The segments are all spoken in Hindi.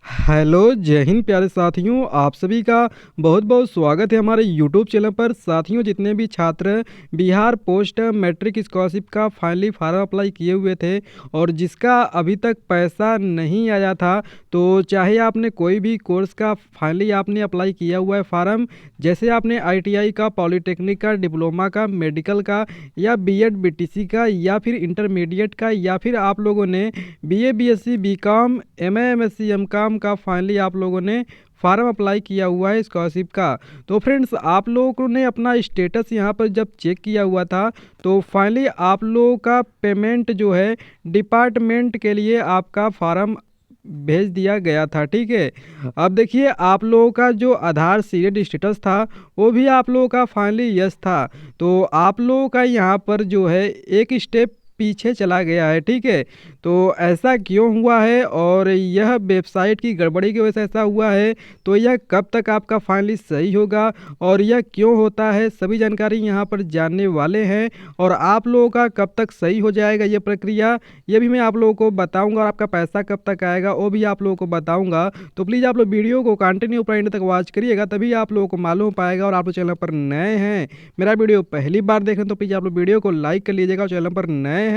हेलो, जय हिंद प्यारे साथियों, आप सभी का बहुत-बहुत स्वागत है हमारे यूट्यूब चैनल पर। साथियों, जितने भी छात्र बिहार पोस्ट मैट्रिक स्कॉलरशिप का फाइनली फार्म अप्लाई किए हुए थे और जिसका अभी तक पैसा नहीं आया था, तो चाहे आपने कोई भी कोर्स का फाइनली आपने अप्लाई किया हुआ है फार्म, जैसे आपने आईटीआई का, पॉलिटेक्निक का, डिप्लोमा का, मेडिकल का या बीएड, बीटीसी का या फिर इंटरमीडिएट का या फिर आप लोगों ने BA, BSc, BCom, MA, MSc, MCom का फाइनली आप लोगों ने फार्म अप्लाई किया हुआ है स्कॉलरशिप का। तो फ्रेंड्स, आप लोगों ने अपना स्टेटस यहाँ पर जब चेक किया हुआ था, तो फाइनली आप लोगों का पेमेंट जो है डिपार्टमेंट के लिए आपका फार्म भेज दिया गया था। ठीक है, अब देखिए आप लोगों का जो आधार सीडेड स्टेटस था वो भी आप लोगों का फाइनली यस था। तो आप लोगों का यहाँ पर जो है एक स्टेप पीछे चला गया है। ठीक है, तो ऐसा क्यों हुआ है और यह वेबसाइट की गड़बड़ी की वजह से ऐसा हुआ है, तो यह कब तक आपका फाइनली सही होगा और यह क्यों होता है, सभी जानकारी यहाँ पर जानने वाले हैं। और आप लोगों का कब तक सही हो जाएगा ये प्रक्रिया, ये भी मैं आप लोगों को बताऊंगा। और आपका पैसा कब तक आएगा वो भी आप लोगों को बताऊंगा। तो प्लीज़ आप लोग वीडियो को कंटिन्यू एंड तक वॉच करिएगा, तभी आप लोगों को मालूम हो पाएगा। और आप लोग चैनल पर नए हैं, मेरा वीडियो पहली बार देख रहे हैं, तो प्लीज़ आप लोग वीडियो को लाइक कर लीजिएगा। और चैनल पर नए हैं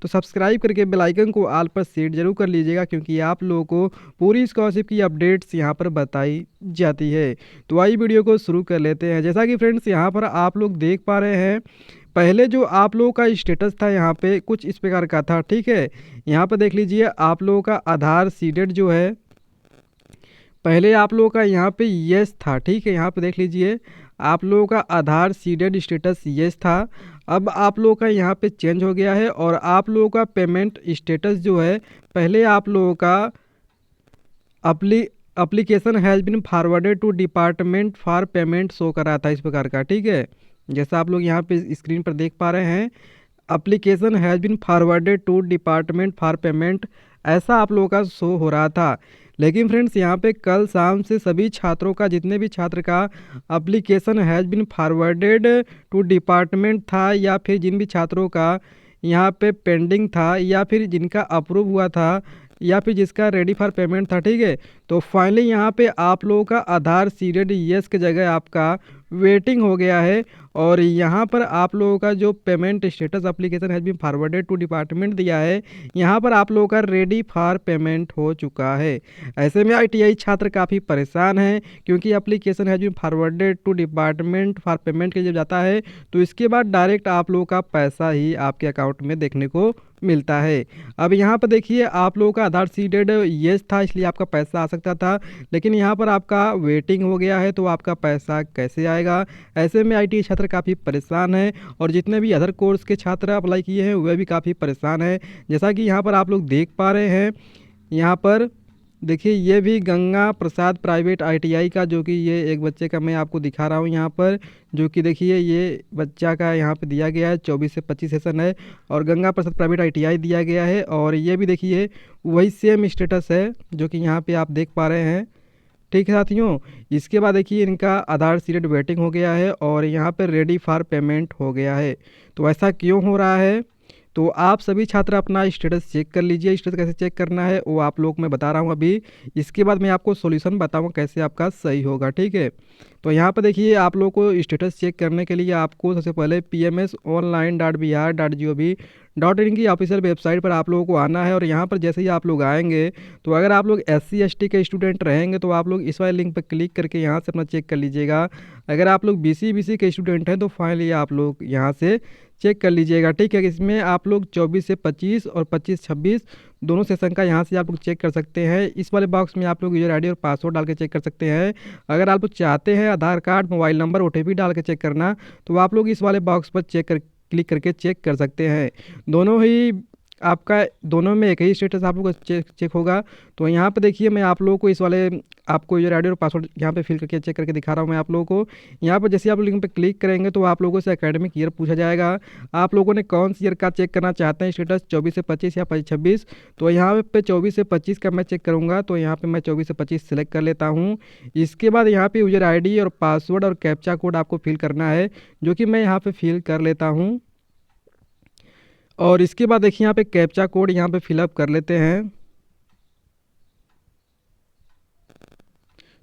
तो सब्सक्राइब करके बेल आइकन को ऑल पर सेट जरूर कर लीजिएगा, क्योंकि आप लोगों को पूरी स्कॉलरशिप की अपडेट्स यहाँ पर बताई जाती है। तो आइए वीडियो को शुरू कर लेते हैं। जैसा कि फ्रेंड्स यहाँ पर आप लोग देख पा रहे हैं, पहले जो आप लोगों का स्टेटस था यहाँ पे कुछ इस प्रकार का था। ठीक है, यहाँ पर देख लीजिए आप लोगों का आधार सीडेड जो है, पहले आप लोगों का यहाँ पे यस था। ठीक है, यहाँ पे देख लीजिए आप लोगों का आधार सीडेड स्टेटस यस था। अब आप लोगों का यहाँ पे चेंज हो गया है और आप लोगों का पेमेंट स्टेटस जो है, पहले आप लोगों का application has been forwarded to department for payment show कर रहा था इस प्रकार का। ठीक है, जैसा आप लोग यहाँ पे स्क्रीन पर देख पा रहे हैं, application has been forwarded to department for payment, ऐसा आप लोगों का शो हो रहा था। लेकिन फ्रेंड्स यहाँ पे कल शाम से सभी छात्रों का, जितने भी छात्र का application has been forwarded to department था या फिर जिन भी छात्रों का यहाँ पे पेंडिंग था या फिर जिनका अप्रूव हुआ था या फिर जिसका रेडी फॉर पेमेंट था, ठीक है, तो फाइनली यहाँ पे आप लोगों का आधार सीडेड यस की जगह आपका वेटिंग हो गया है। और यहाँ पर आप लोगों का जो payment status application has been forwarded to department दिया है, यहाँ पर आप लोगों का रेडी फॉर पेमेंट हो चुका है। ऐसे में आईटीआई छात्र काफ़ी परेशान हैं, क्योंकि application has been forwarded to department for payment के जब जाता है तो इसके बाद डायरेक्ट आप लोगों का पैसा ही आपके अकाउंट में देखने को मिलता है। अब यहाँ पर देखिए आप लोगों का आधार सीडेड येस था, इसलिए आपका पैसा आ सकता था, लेकिन यहाँ पर आपका वेटिंग हो गया है, तो आपका पैसा कैसे आएगा। ऐसे में आईटी छात्र काफ़ी परेशान हैं और जितने भी अदर कोर्स के छात्र अप्लाई किए हैं वह भी काफ़ी परेशान हैं। जैसा कि यहाँ पर आप लोग देख पा रहे हैं, यहाँ पर देखिए ये भी गंगा प्रसाद प्राइवेट आईटीआई का, जो कि ये एक बच्चे का मैं आपको दिखा रहा हूँ यहाँ पर, जो कि देखिए ये बच्चा का यहाँ पे दिया गया है 24 से 25 सेशन है और गंगा प्रसाद प्राइवेट आईटीआई दिया गया है। और ये भी देखिए वही सेम स्टेटस है जो कि यहाँ पे आप देख पा रहे हैं। ठीक है साथियों, इसके बाद देखिए इनका आधार सीडेड वेटिंग हो गया है और यहाँ पर रेडी फॉर पेमेंट हो गया है। तो ऐसा क्यों हो रहा है, तो आप सभी छात्र अपना स्टेटस चेक कर लीजिए। स्टेटस कैसे चेक करना है वो आप लोग मैं बता रहा हूँ अभी, इसके बाद मैं आपको सॉल्यूशन बताऊँगा कैसे आपका सही होगा। ठीक है, तो यहाँ पर देखिए आप लोग को स्टेटस चेक करने के लिए आपको सबसे पहले pmsonline.bihar.gov.in की ऑफिशियल वेबसाइट पर आप लोगों को आना है। और यहाँ पर जैसे ही आप लोग आएंगे, तो अगर आप लोग SC ST के स्टूडेंट रहेंगे तो आप लोग इस वाले लिंक पर क्लिक करके यहाँ से अपना चेक कर लीजिएगा। अगर आप लोग BC BC के स्टूडेंट हैं तो फाइनली आप लोग यहाँ से चेक कर लीजिएगा। ठीक है, इसमें आप लोग 24 से 25 और 25-26 दोनों सेशन का यहाँ से आप लोग चेक कर सकते हैं। इस वाले बॉक्स में आप लोग यूजर आईडी और पासवर्ड डाल के चेक कर सकते हैं। अगर आप लोग चाहते हैं आधार कार्ड, मोबाइल नंबर, OTP डाल के चेक करना, तो आप लोग इस वाले बॉक्स पर क्लिक करके चेक कर सकते हैं। दोनों ही आपका, दोनों में एक ही स्टेटस आप लोग का चेक होगा। तो यहाँ पे देखिए मैं आप लोगों को इस वाले आपको यूजर आईडी और पासवर्ड यहाँ पे फिल करके चेक करके दिखा रहा हूँ मैं आप लोगों को। यहाँ पर जैसे आप लिंक पे क्लिक करेंगे तो आप लोगों से एकेडमिक ईयर पूछा जाएगा, आप लोगों ने कौन सी ईयर का चेक करना चाहते हैं स्टेटस, 24 से 25 या 25-26। तो यहाँ पे 24 से 25 का मैं चेक करूँगा, तो यहाँ पे मैं 24 से 25 सेलेक्ट कर लेता हूँ। इसके बाद यहाँ पे यूजर आईडी और पासवर्ड और कैप्चा कोड आपको फिल करना है, जो कि मैं यहाँ पे फिल कर लेता हूँ। और इसके बाद देखिए यहाँ पे कैप्चा कोड यहाँ पे फिलअप कर लेते हैं।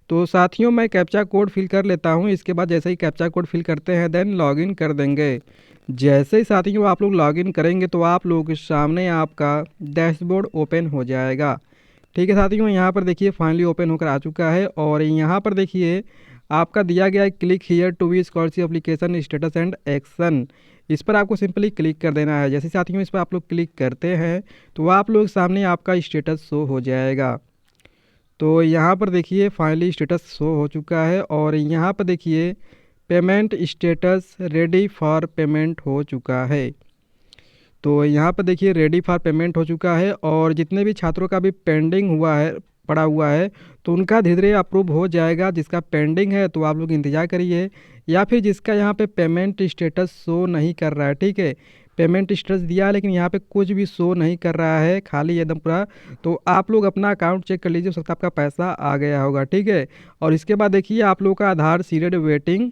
तो साथियों मैं कैप्चा कोड फिल कर लेता हूँ। इसके बाद जैसे ही कैप्चा कोड फिल करते हैं देन लॉगिन कर देंगे। जैसे ही साथियों आप लोग लॉगिन करेंगे तो आप लोगों के सामने आपका डैशबोर्ड ओपन हो जाएगा। ठीक है साथियों, यहाँ पर देखिए फाइनली ओपन होकर आ चुका है और यहाँ पर देखिए आपका दिया गया है click here to view scholarship application status and action. इस पर आपको सिंपली क्लिक कर देना है। जैसे साथियों इस पर आप लोग क्लिक करते हैं तो आप लोग सामने आपका स्टेटस शो हो जाएगा। तो यहाँ पर देखिए फाइनली स्टेटस शो हो चुका है और यहाँ पर देखिए payment status ready for payment हो चुका है। तो यहाँ पर देखिए रेडी फॉर पेमेंट हो चुका है और जितने भी छात्रों का भी पेंडिंग हुआ है पड़ा हुआ है तो उनका धीरे धीरे अप्रूव हो जाएगा। जिसका पेंडिंग है तो आप लोग इंतज़ार करिए, या फिर जिसका यहाँ पे पेमेंट स्टेटस शो नहीं कर रहा है, ठीक है, पेमेंट स्टेटस दिया है लेकिन यहाँ पे कुछ भी शो नहीं कर रहा है, खाली एकदम पूरा, तो आप लोग अपना अकाउंट चेक कर लीजिए, हो सकता है आपका पैसा आ गया होगा। ठीक है, और इसके बाद देखिए आप लोगों का आधार सीडेड वेटिंग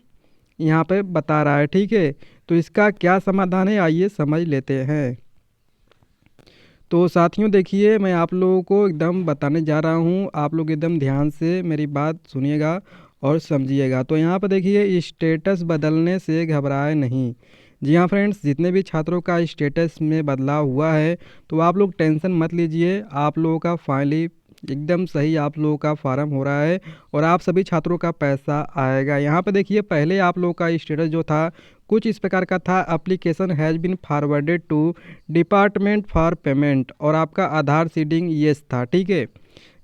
यहाँ पे बता रहा है। ठीक है, तो इसका क्या समाधान है आइए समझ लेते हैं। तो साथियों देखिए मैं आप लोगों को एकदम बताने जा रहा हूँ, आप लोग एकदम ध्यान से मेरी बात सुनिएगा और समझिएगा। तो यहाँ पर देखिए स्टेटस बदलने से घबराए नहीं। जी हाँ फ्रेंड्स, जितने भी छात्रों का स्टेटस में बदलाव हुआ है तो आप लोग टेंशन मत लीजिए, आप लोगों का फाइनली एकदम सही आप लोगों का फार्म हो रहा है और आप सभी छात्रों का पैसा आएगा। यहाँ पे देखिए पहले आप लोगों का स्टेटस जो था कुछ इस प्रकार का था, application has been forwarded to department for payment, और आपका आधार सीडिंग येस था। ठीक है,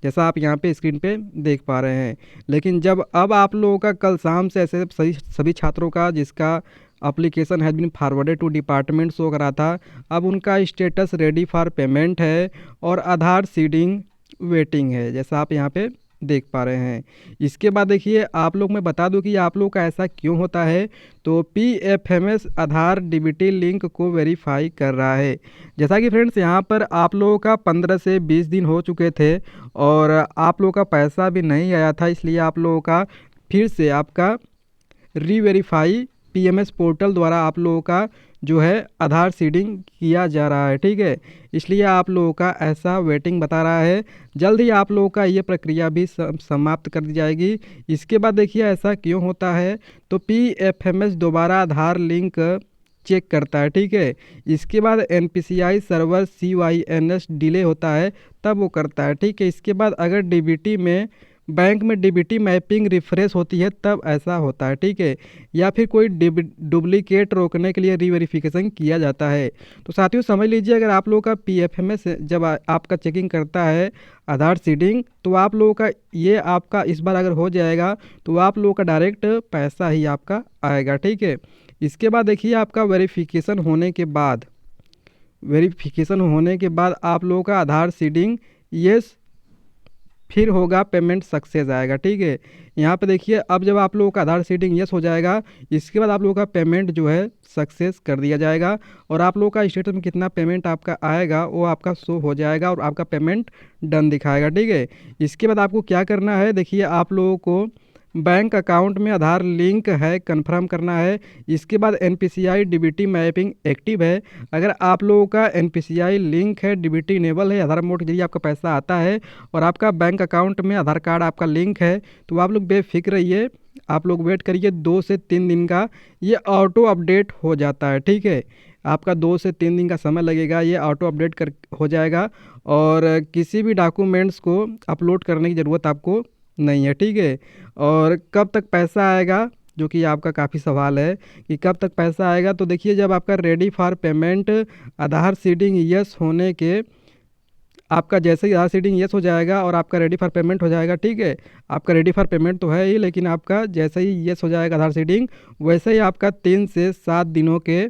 जैसा आप यहाँ पे स्क्रीन पे देख पा रहे हैं। लेकिन जब अब आप लोगों का कल शाम से ऐसे सभी छात्रों का जिसका application has been forwarded to department show करा था, अब उनका स्टेटस रेडी फॉर पेमेंट है और आधार सीडिंग वेटिंग है, जैसा आप यहाँ पे देख पा रहे हैं। इसके बाद देखिए आप लोग मैं बता दूं कि आप लोग का ऐसा क्यों होता है। तो PFMS आधार डीबीटी लिंक को वेरीफाई कर रहा है। जैसा कि फ्रेंड्स यहाँ पर आप लोगों का 15 से 20 दिन हो चुके थे और आप लोगों का पैसा भी नहीं आया था, इसलिए आप लोगों का फिर से आपका रीवेरीफाई PMS पोर्टल द्वारा आप लोगों का जो है आधार सीडिंग किया जा रहा है। ठीक है, इसलिए आप लोगों का ऐसा वेटिंग बता रहा है। जल्द ही आप लोगों का ये प्रक्रिया भी समाप्त कर दी जाएगी। इसके बाद देखिए ऐसा क्यों होता है, तो PFMS दोबारा आधार लिंक चेक करता है। ठीक है, इसके बाद NPCI सर्वर CYNS डिले होता है तब वो करता है। ठीक है, इसके बाद अगर DBT में बैंक में DBT मैपिंग रिफ्रेश होती है तब ऐसा होता है। ठीक है, या फिर कोई डुप्लीकेट रोकने के लिए रीवेरिफिकेशन किया जाता है। तो साथियों समझ लीजिए अगर आप लोगों का PFMS जब आपका चेकिंग करता है आधार सीडिंग, तो आप लोगों का ये आपका इस बार अगर हो जाएगा तो आप लोगों का डायरेक्ट पैसा ही आपका आएगा। ठीक है, इसके बाद देखिए आपका वेरिफिकेशन होने के बाद आप लोगों का आधार सीडिंग येस फिर होगा, पेमेंट सक्सेस आएगा। ठीक है, यहाँ पे देखिए अब जब आप लोगों का आधार सीडिंग यस हो जाएगा, इसके बाद आप लोगों का पेमेंट जो है सक्सेस कर दिया जाएगा और आप लोगों का स्टेटस में कितना पेमेंट आपका आएगा वो आपका शो हो जाएगा और आपका पेमेंट डन दिखाएगा। ठीक है, इसके बाद आपको क्या करना है, देखिए आप लोगों को बैंक अकाउंट में आधार लिंक है कंफर्म करना है। इसके बाद NPCI DBT मैपिंग एक्टिव है। अगर आप लोगों का NPCI लिंक है, DBT इनेबल है, आधार मोड के जरिए आपका पैसा आता है और आपका बैंक अकाउंट में आधार कार्ड आपका लिंक है, तो आप लोग बेफिक्र रहिए, आप लोग वेट करिए 2 से 3 दिन का, ये ऑटो अपडेट हो जाता है। ठीक है, आपका 2 से 3 दिन का समय लगेगा, ये ऑटो अपडेट कर हो जाएगा और किसी भी डॉक्यूमेंट्स को अपलोड करने की ज़रूरत आपको नहीं है। ठीक है, और कब तक पैसा आएगा, जो कि आपका काफ़ी सवाल है कि कब तक पैसा आएगा, तो देखिए जब आपका ready for payment Aadhaar seeding yes होने के आपका जैसे ही आधार सीडिंग यस हो जाएगा और आपका रेडी फॉर पेमेंट हो जाएगा। ठीक है, आपका रेडी फॉर पेमेंट तो है ही, लेकिन आपका जैसे ही यस हो जाएगा आधार सीडिंग, वैसे ही आपका 3 से 7 दिनों के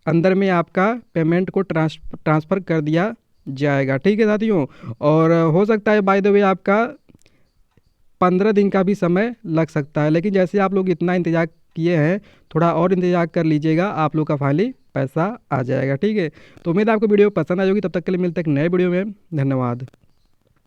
अंदर में आपका पेमेंट को ट्रांसफ़र कर दिया जाएगा। ठीक है साथियों, और हो सकता है बाय द वे आपका 15 दिन का भी समय लग सकता है, लेकिन जैसे आप लोग इतना इंतज़ार किए हैं, थोड़ा और इंतज़ार कर लीजिएगा, आप लोग का फाइनली पैसा आ जाएगा। ठीक है, तो उम्मीद है आपको वीडियो पसंद आ जाएगी। तब तक के लिए मिलते हैं एक नए वीडियो में, धन्यवाद।